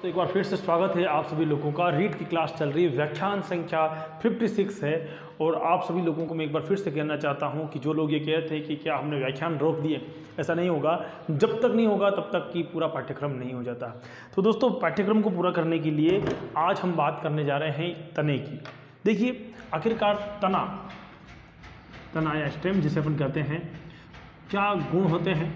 तो एक बार फिर से स्वागत है आप सभी लोगों का। रीड की क्लास चल रही है, व्याख्यान संख्या 56 है। और आप सभी लोगों को मैं एक बार फिर से कहना चाहता हूं कि जो लोग ये कह रहे थे कि क्या हमने व्याख्यान रोक दिए, ऐसा नहीं होगा। जब तक नहीं होगा तब तक कि पूरा पाठ्यक्रम नहीं हो जाता। तो दोस्तों, पाठ्यक्रम को पूरा करने के लिए आज हम बात करने जा रहे हैं तने की। देखिए, आखिरकार तना या स्टेम जिसे अपन कहते हैं, क्या गुण होते हैं।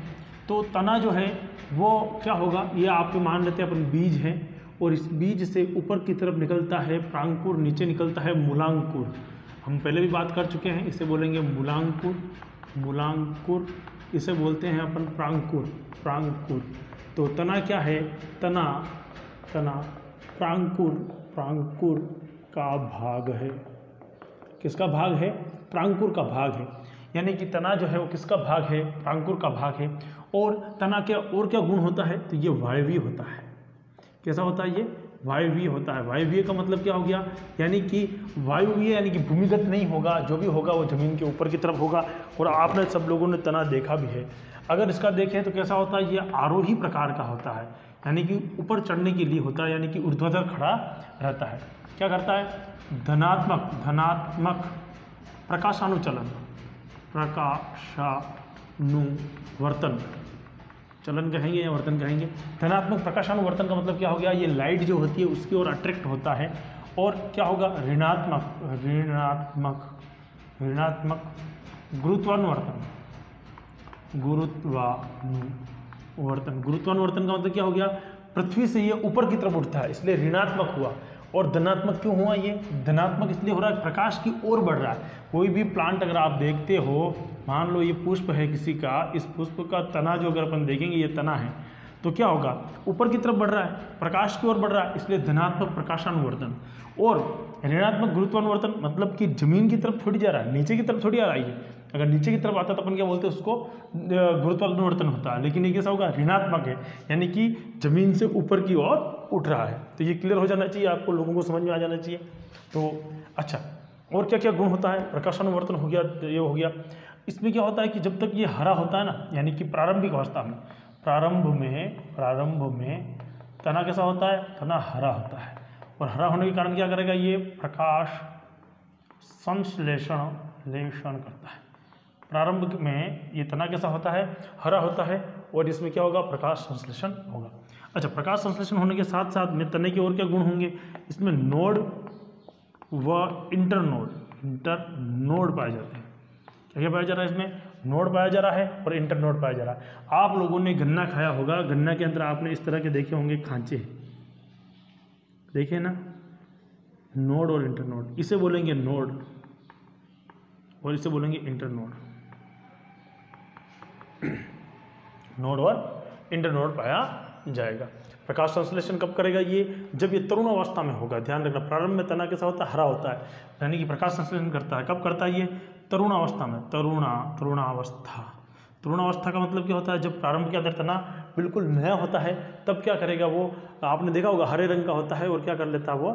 तो तना जो है वो क्या होगा, ये आपके मान लेते हैं अपन बीज है, और इस बीज से ऊपर की तरफ निकलता है प्रांकुर, नीचे निकलता है मूलांकुर। हम पहले भी बात कर चुके हैं, इसे बोलेंगे मूलांकुर, इसे बोलते हैं अपन प्रांकुर। तो तना क्या है, तना प्रांकुर का भाग है। किसका भाग है? प्रांकुर का भाग है। यानी कि तना जो है वो किसका भाग है? प्रांकुर का भाग है। और तना के और क्या गुण होता है? तो ये वायवीय होता है। कैसा होता है? ये वायवीय होता है। वायवीय का मतलब क्या हो गया? यानी कि वायवीय यानी कि भूमिगत नहीं होगा, जो भी होगा वो जमीन के ऊपर की तरफ होगा। और आपने सब लोगों ने तना देखा भी है। अगर इसका देखें तो कैसा होता है? ये आरोही प्रकार का होता है, यानी कि ऊपर चढ़ने के लिए होता है, यानी कि ऊर्ध्वाधर खड़ा रहता है। क्या करता है? धनात्मक प्रकाशानुवर्तन, चलन कहेंगे या वर्तन कहेंगे। धनात्मक प्रकाशानुवर्तन का मतलब क्या हो गया? ये लाइट जो होती है उसकी ओर अट्रैक्ट होता है। और क्या होगा? ऋणात्मक गुरुत्वानुवर्तन का मतलब क्या हो गया? पृथ्वी से ये ऊपर की तरफ उठता है, इसलिए ऋणात्मक हुआ। और धनात्मक क्यों हुआ? ये धनात्मक इसलिए हो रहा है, प्रकाश की ओर बढ़ रहा है। कोई भी प्लांट अगर आप देखते हो, मान लो ये पुष्प है किसी का, इस पुष्प का तना जो अगर अपन देखेंगे, ये तना है, तो क्या होगा? ऊपर की तरफ बढ़ रहा है, प्रकाश की ओर बढ़ रहा है, इसलिए धनात्मक प्रकाशानुवर्तन। और ऋणात्मक गुरुत्वानुवर्तन मतलब कि जमीन की तरफ थोड़ी जा रहा है, नीचे की तरफ थोड़ी आ रहा है। अगर नीचे की तरफ आता तो अपन क्या बोलते हैं? उसको गुरुत्वानुवर्तन होता है। लेकिन ये कैसा होगा? ऋणात्मक है, यानी कि जमीन से ऊपर की ओर उठ रहा है। तो ये क्लियर हो जाना चाहिए, आपको लोगों को समझ में आ जाना चाहिए। तो अच्छा, और क्या क्या गुण होता है? प्रकाशानुवर्तन हो गया, ये हो गया। इसमें क्या होता है कि जब तक ये हरा होता है ना, यानी कि प्रारंभिक अवस्था में, प्रारंभ में तना कैसा होता है? तना हरा होता है। और हरा होने के कारण क्या करेगा? ये प्रकाश संश्लेषण करता है। प्रारंभ में ये तना कैसा होता है? हरा होता है। और इसमें क्या होगा? प्रकाश संश्लेषण होगा। अच्छा, प्रकाश संश्लेषण होने के साथ साथ में तने के और क्या गुण होंगे? इसमें नोड व इंटरनोड पाए जाते हैं। क्या पाया जा रहा है? इसमें नोड पाया जा रहा है और इंटरनोड पाया जा रहा है। आप लोगों ने गन्ना खाया होगा, गन्ना के अंदर आपने इस तरह के देखे होंगे खांचे, देखे ना? नोड और इंटरनोड, इसे बोलेंगे नोड और इसे बोलेंगे इंटरनोड। नोड और इंटरनोड पाया जाएगा। प्रकाश संश्लेषण कब करेगा? ये जब ये तरुण अवस्था में होगा। ध्यान रखना, प्रारंभ में तना कैसा होता है? हरा होता है, यानी कि प्रकाश संश्लेषण करता है। कब करता है? ये तरुण अवस्था में। तरुणावस्था का मतलब क्या होता है? जब प्रारंभ के अंदर तना बिल्कुल नया होता है, तब क्या करेगा वो? आपने देखा होगा हरे रंग का होता है। और क्या कर लेता है वो?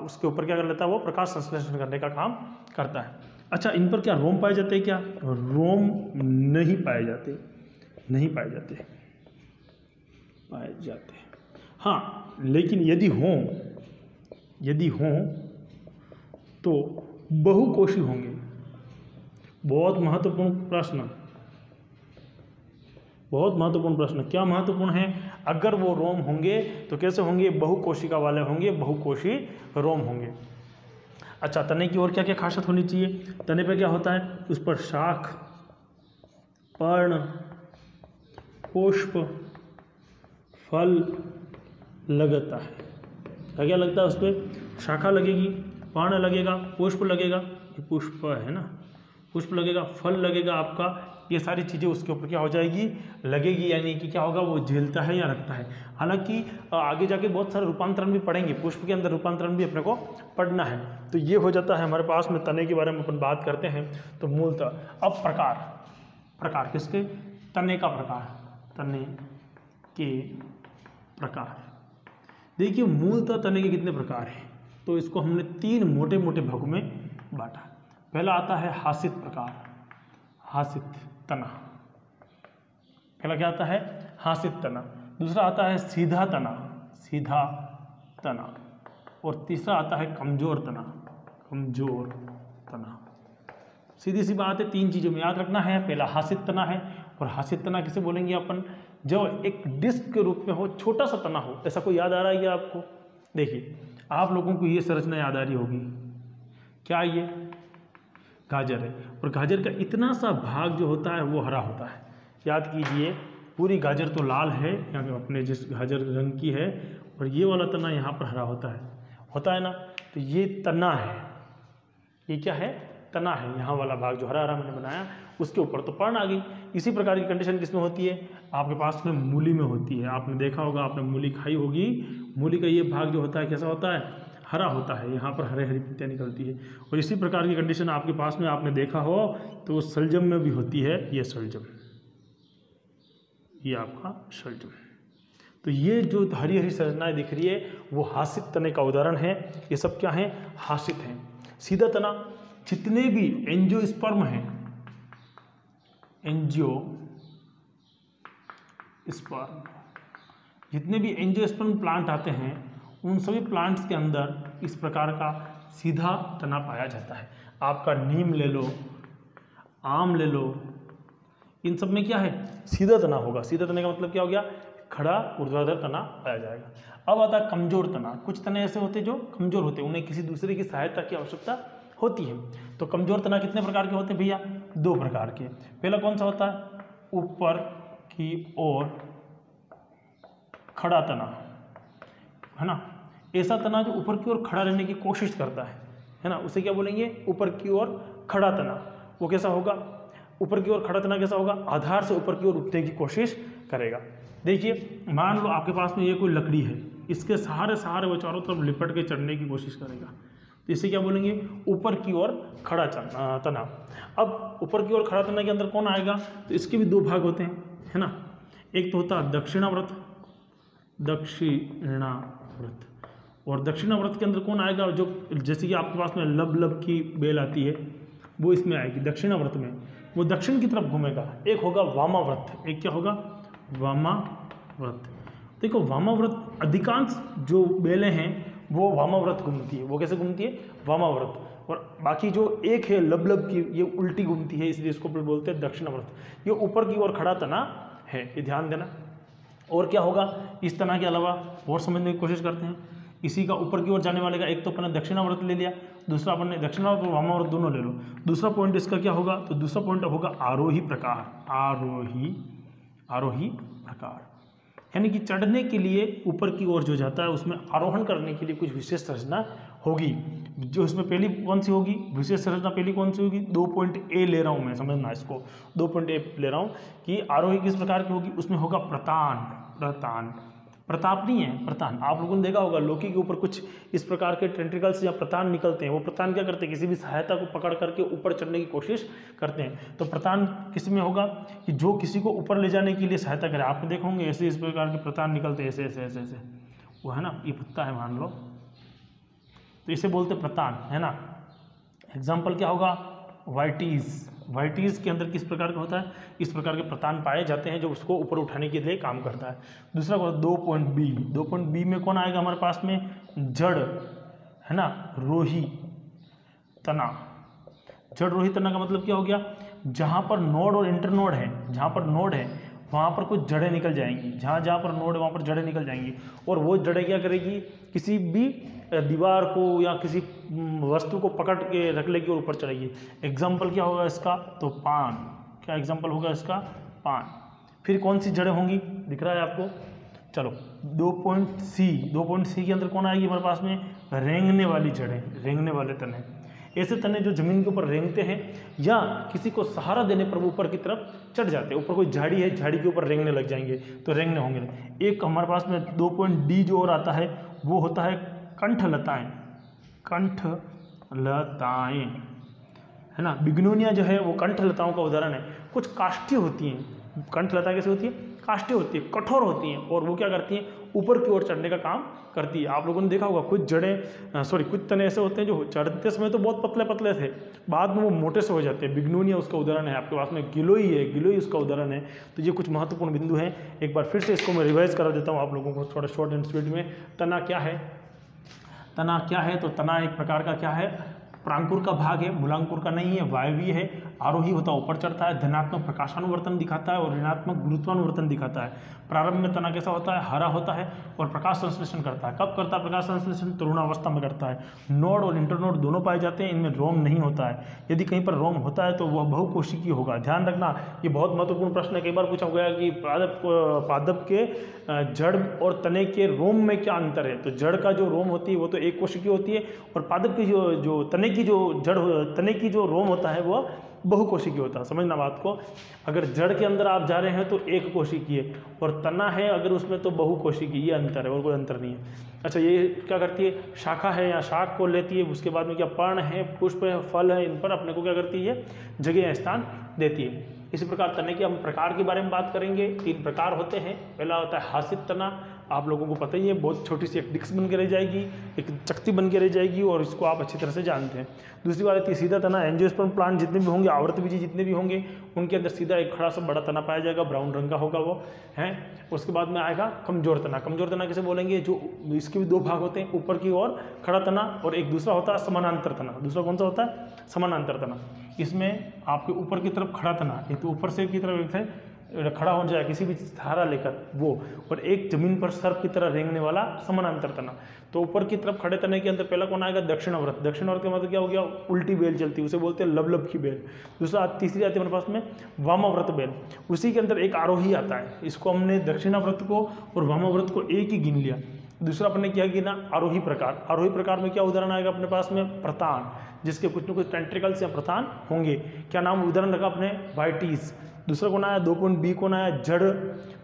उसके ऊपर क्या कर लेता है वो? प्रकाश संश्लेषण करने का काम करता है। अच्छा, इन पर क्या रोम पाए जाते हैं? क्या रोम नहीं पाए जाते। हाँ, लेकिन यदि हों तो बहुकोशी होंगे। बहुत महत्वपूर्ण प्रश्न। क्या महत्वपूर्ण है? अगर वो रोम होंगे तो कैसे होंगे? बहुकोशिका वाले होंगे, बहुकोशी रोम होंगे। अच्छा, तने की और क्या क्या खासियत होनी चाहिए? तने पे क्या होता है? उस पर शाख, पर्ण, पुष्प, फल लगता है। क्या लगता है? उस पर शाखा लगेगी, पर्ण लगेगा, पुष्प लगेगा, ये पुष्प है ना, पुष्प लगेगा, फल लगेगा आपका। ये सारी चीज़ें उसके ऊपर क्या हो जाएगी? लगेगी। यानी कि क्या होगा? वो झेलता है या रखता है। हालांकि आगे जाके बहुत सारे रूपांतरण भी पढ़ेंगे, पुष्प के अंदर रूपांतरण भी अपने को पढ़ना है। तो ये हो जाता है हमारे पास में तने के बारे में अपन बात करते हैं। तो मूलतः अब प्रकार किसके? तने का प्रकार, तने के प्रकार। देखिए, मूलतः तने के कितने प्रकार हैं? तो इसको हमने 3 मोटे मोटे भागों में बांटा। पहला आता है हासित प्रकार, हासित तना। पहला क्या आता है? हासित तना। दूसरा आता है सीधा तना, सीधा तना, और तीसरा आता है कमजोर तना, कमजोर तना। सीधी सी बात है, 3 चीज़ों में याद रखना है। पहला हासित तना है, और हासित तना किसे बोलेंगे अपन, जो एक डिस्क के रूप में हो, छोटा सा तना हो। ऐसा कोई याद आ रहा है क्या आपको? देखिए आप लोगों को ये संरचना याद आ रही होगी, क्या ये गाजर है, और गाजर का इतना सा भाग जो होता है वो हरा होता है। याद कीजिए पूरी गाजर तो लाल है, यहाँ अपने जिस गाजर रंग की है, और ये वाला तना यहाँ पर हरा होता है ना। तो ये तना है, ये क्या है, तना है। यहाँ वाला भाग जो हरा हरा मैंने बनाया उसके ऊपर तो पर्ण आ गई। इसी प्रकार की कंडीशन किसमें होती है, आपके पास में मूली में होती है। आपने देखा होगा, आपने मूली खाई होगी, मूली का ये भाग जो होता है कैसा होता है, हरा होता है, यहाँ पर हरे हरी पत्तियाँ निकलती है। और इसी प्रकार की कंडीशन आपके पास में आपने देखा हो तो वो शलजम में भी होती है। ये शलजम, ये आपका शलजम। तो ये जो हरी हरी संरचनाएं दिख रही है वो हासित तने का उदाहरण है। ये सब क्या है, हासित हैं। सीधा तना, जितने भी एंजियोस्पर्म हैं, एंजियोस्पर्म, जितने भी एंजियोस्पर्म प्लांट आते हैं उन सभी प्लांट्स के अंदर इस प्रकार का सीधा तना पाया जाता है। आपका नीम ले लो, आम ले लो, इन सब में क्या है, सीधा तना होगा। सीधा तने का मतलब क्या हो गया, खड़ा ऊर्ध्वाधर तना पाया जाएगा। अब आता है कमजोर तना। कुछ तने ऐसे होते हैं जो कमजोर होते हैं, उन्हें किसी दूसरे की सहायता की आवश्यकता होती है। तो कमजोर तना कितने प्रकार के होते हैं भैया, 2 प्रकार के। पहला कौन सा होता है, ऊपर की ओर खड़ा तना, है ना। ऐसा तना जो ऊपर की ओर खड़ा रहने की कोशिश करता है ना, उसे क्या बोलेंगे, ऊपर की ओर खड़ा तना। वो कैसा होगा, ऊपर की ओर खड़ा तना कैसा होगा, आधार से ऊपर की ओर उठने की कोशिश करेगा। देखिए मान लो आपके पास में ये कोई लकड़ी है, इसके सहारे वो चारों तरफ लिपट के चढ़ने की कोशिश करेगा, तो इसे क्या बोलेंगे, ऊपर की ओर खड़ा तना। अब ऊपर की ओर खड़ा तना के अंदर कौन आएगा, तो इसके भी 2 भाग होते हैं, है ना। एक तो होता है दक्षिणाव्रत, दक्षिणाव्रत, और दक्षिणाव्रत के अंदर कौन आएगा, जो जैसे कि आपके पास में लब की बेल आती है वो इसमें आएगी दक्षिणाव्रत में, वो दक्षिण की तरफ घूमेगा। एक होगा वामाव्रत, एक क्या होगा, वामाव्रत। देखो वामाव्रत अधिकांश जो बेलें हैं वो वामाव्रत घूमती है। वो कैसे घूमती है, वामाव्रत। और बाकी जो एक है लब की, ये उल्टी घूमती है, इसलिए इसको बोलते हैं दक्षिणाव्रत। ये ऊपर की ओर खड़ा तना है, ये ध्यान देना। और क्या होगा, इस तना के अलावा और समझने की कोशिश करते हैं। इसी का ऊपर की ओर जाने वाले का एक तो अपने दक्षिणाव्रत ले लिया, दूसरा अपने दक्षिणाव्रत और वामाव्रत दोनों ले लो। दूसरा पॉइंट इसका क्या होगा, तो दूसरा पॉइंट होगा आरोही प्रकार, आरोही प्रकार, यानी कि चढ़ने के लिए ऊपर की ओर जो जाता है उसमें आरोहण करने के लिए कुछ विशेष संरचना होगी। जो इसमें पहली कौन सी होगी, विशेष संरचना पहली कौन सी होगी, 2 पॉइंट ए ले रहा हूँ मैं, समझना इसको, 2 पॉइंट ए ले रहा हूँ कि आरोही किस प्रकार की होगी, उसमें होगा प्रतान, प्रताप नहीं है, प्रतान। आप लोगों ने देखा होगा लौकी के ऊपर कुछ इस प्रकार के टेंट्रिकल्स या प्रतान निकलते हैं। वो प्रतान क्या करते हैं, किसी भी सहायता को पकड़ करके ऊपर चढ़ने की कोशिश करते हैं। तो प्रतान किस में होगा, कि जो किसी को ऊपर ले जाने के लिए सहायता करे। आपने देखा होंगे ऐसे इस प्रकार के प्रतान निकलते हैं, ऐसे, वो है ना, ये पत्ता है मान लो, तो इसे बोलते प्रतान, है ना। एग्जाम्पल क्या होगा, वाइटीज के अंदर किस प्रकार का होता है, इस प्रकार के प्रतान पाए जाते हैं जो उसको ऊपर उठाने के लिए काम करता है। दूसरा 2 पॉइंट बी में कौन आएगा हमारे पास में, जड़, है ना, रोही तना। जड़ रोही तना का मतलब क्या हो गया, जहाँ पर नोड और इंटरनोड है, जहाँ पर नोड है वहाँ पर कुछ जड़ें निकल जाएंगी, जहाँ पर नोड है वहाँ पर जड़ें निकल जाएंगी, और वो जड़ें क्या करेगी, किसी भी दीवार को या किसी वस्तु को पकड़ के रख लेगी और ऊपर चढ़ेगी। एग्जाम्पल क्या होगा इसका, तो पान। क्या एग्जाम्पल होगा इसका, पान। फिर कौन सी जड़ें होंगी, दिख रहा है आपको, चलो 2 पॉइंट सी के अंदर कौन आएगी हमारे पास में, रेंगने वाली जड़ें, रेंगने वाले तने। ऐसे तने जो जमीन के ऊपर रेंगते हैं या किसी को सहारा देने पर वो ऊपर की तरफ चढ़ जाते हैं। ऊपर कोई झाड़ी है, झाड़ी के ऊपर रेंगने लग जाएंगे तो रेंगने होंगे। एक हमारे पास में 2 पॉइंट डी जो और आता है वो होता है कंठलताएं, है ना। बिग्नोनिया जो है वो कंठलताओं का उदाहरण है। कुछ काष्ठीय होती हैं, कंठलता कैसे होती है, काष्ठीय होती है, कठोर होती हैं, और वो क्या करती हैं, ऊपर की ओर चढ़ने का काम करती है। आप लोगों ने देखा होगा कुछ कुछ तने ऐसे होते हैं जो चढ़ते समय तो बहुत पतले पतले थे, बाद में वो मोटे से हो जाते हैं। बिग्नोनिया उसका उदाहरण है, आपके पास में गिलोई है, गिलोई उसका उदाहरण है। तो ये कुछ महत्वपूर्ण बिंदु हैं। एक बार फिर से इसको मैं रिवाइज करा देता हूँ आप लोगों को थोड़ा शॉर्ट एंड स्वीट में। तना क्या है? तना क्या है? तो तना एक प्रकार का क्या है? प्रांकुर का भाग है, मूलांकुर का नहीं है, वायवीय है, आरोही होता है, ऊपर चढ़ता है, धनात्मक प्रकाशानुवर्तन दिखाता है और ऋणात्मक गुरुत्वानुवर्तन दिखाता है। प्रारंभ में तना कैसा होता है? हरा होता है और प्रकाश संश्लेषण करता है। कब करता है प्रकाश संश्लेषण? तरुणावस्था में करता है। नोड और इंटरनोड दोनों पाए जाते हैं, इनमें रोम नहीं होता है। यदि कहीं पर रोम होता है तो वह बहुकोशिकीय होगा। ध्यान रखना, ये बहुत महत्वपूर्ण प्रश्न है। कई बार पूछा गया कि पादप के जड़ और तने के रोम में क्या अंतर है? तो जड़ का जो रोम होती है वो तो एक कोशिकीय होती है, और पादप की जो तने की जो जड़ तने की जो रोम होता है वह बहुकोशिकीय होता है। समझना बात को, अगर जड़ के अंदर आप जा रहे हैं तो एक कोशिकीय, और तना है अगर उसमें तो बहुकोशिकीय, ये अंतर है और कोई अंतर नहीं है। अच्छा, ये क्या करती है? शाखा है या शाख को लेती है, उसके बाद में क्या पर्ण है, पुष्प है, फल है, इन पर अपने को क्या करती है? जगह या स्थान देती है। इसी प्रकार तने के हम प्रकार के बारे में बात करेंगे। 3 प्रकार होते हैं। पहला होता है हासित तना, आप लोगों को पता ही है, बहुत छोटी सी एक डिस्क बन के रह जाएगी, एक चकती बन के रह जाएगी, और इसको आप अच्छी तरह से जानते हैं। दूसरी बात आती है सीधा तना। एंजियोस्पर्म प्लांट जितने भी होंगे, आवर्तबीजी जितने भी होंगे, उनके अंदर सीधा एक खड़ा सा बड़ा तना पाया जाएगा, ब्राउन रंग का होगा वो है। उसके बाद में आएगा कमजोर तना। कमजोर तना किसे बोलेंगे? जो इसके भी 2 भाग होते हैं, ऊपर की ओर खड़ा तना और एक दूसरा होता है समानांतर तना। दूसरा कौन सा होता है? समानांतर तना। इसमें आपके ऊपर की तरफ खड़ा तना, एक तो ऊपर से की तरफ एक से खड़ा हो जाए किसी भी सहारा लेकर वो, और एक जमीन पर सर्प की तरह रेंगने वाला समानांतर तना। तो ऊपर की तरफ खड़े तने के अंदर पहला कौन आएगा? दक्षिणावर्त। दक्षिणावर्त का मतलब क्या हो गया? उल्टी बेल चलती है, उसे बोलते हैं लबलब की बेल। दूसरा तीसरी आती है हमारे पास में वामाव्रत बेल, उसी के अंदर एक आरोही आता है। इसको हमने दक्षिणाव्रत को और वामाव्रत को एक ही गिन लिया। दूसरा अपने क्या गिना? आरोही प्रकार। आरोही प्रकार में क्या उदाहरण आएगा अपने पास में? प्रतान, जिसके कुछ न कुछ टेंट्रिकल्स या प्रतान होंगे। क्या नाम उदाहरण रखा अपने? वाइटिस। दूसरा कौन आया? 2.B कौन आया? जड़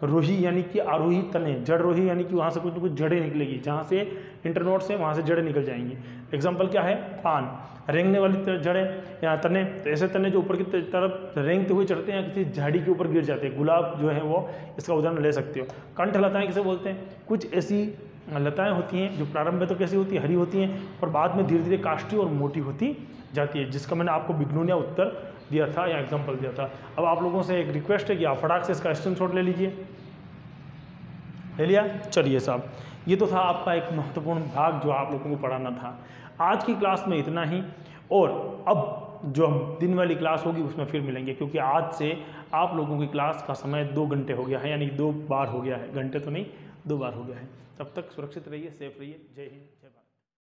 रोही, यानी कि आरोही तने। जड़ रोही यानी कि वहाँ से कुछ न कुछ जड़ें निकलेगी, जहाँ से इंटरनोड से वहाँ से जड़ें निकल जाएंगी। एग्जाम्पल क्या है? पान, रेंगने वाली जड़ें या तने। तो ऐसे तने जो ऊपर की तरफ रेंगते हुए चढ़ते हैं, किसी झाड़ी के ऊपर गिर जाते हैं। गुलाब जो है वो इसका उदाहरण ले सकते हो। कंठ लताएं किसे बोलते हैं? कुछ ऐसी लताएं होती हैं जो प्रारंभ में तो कैसी होती है? हरी होती हैं, और बाद में धीरे धीरे काष्ठी और मोटी होती जाती है, जिसका मैंने आपको बिग्नोनिया उत्तर दिया था या एग्जाम्पल दिया था। अब आप लोगों से एक रिक्वेस्ट है कि आप फटाक से इसका स्क्रीनशॉट ले लीजिए। ले लिया? चलिए साहब, ये तो था आपका एक महत्वपूर्ण भाग जो आप लोगों को पढ़ाना था। आज की क्लास में इतना ही, और अब जो दिन वाली क्लास होगी उसमें फिर मिलेंगे, क्योंकि आज से आप लोगों की क्लास का समय 2 घंटे हो गया है, यानी 2 बार हो गया है। घंटे तो नहीं, 2 बार हो गया है। तब तक सुरक्षित रहिए, सेफ रहिए। जय हिंद।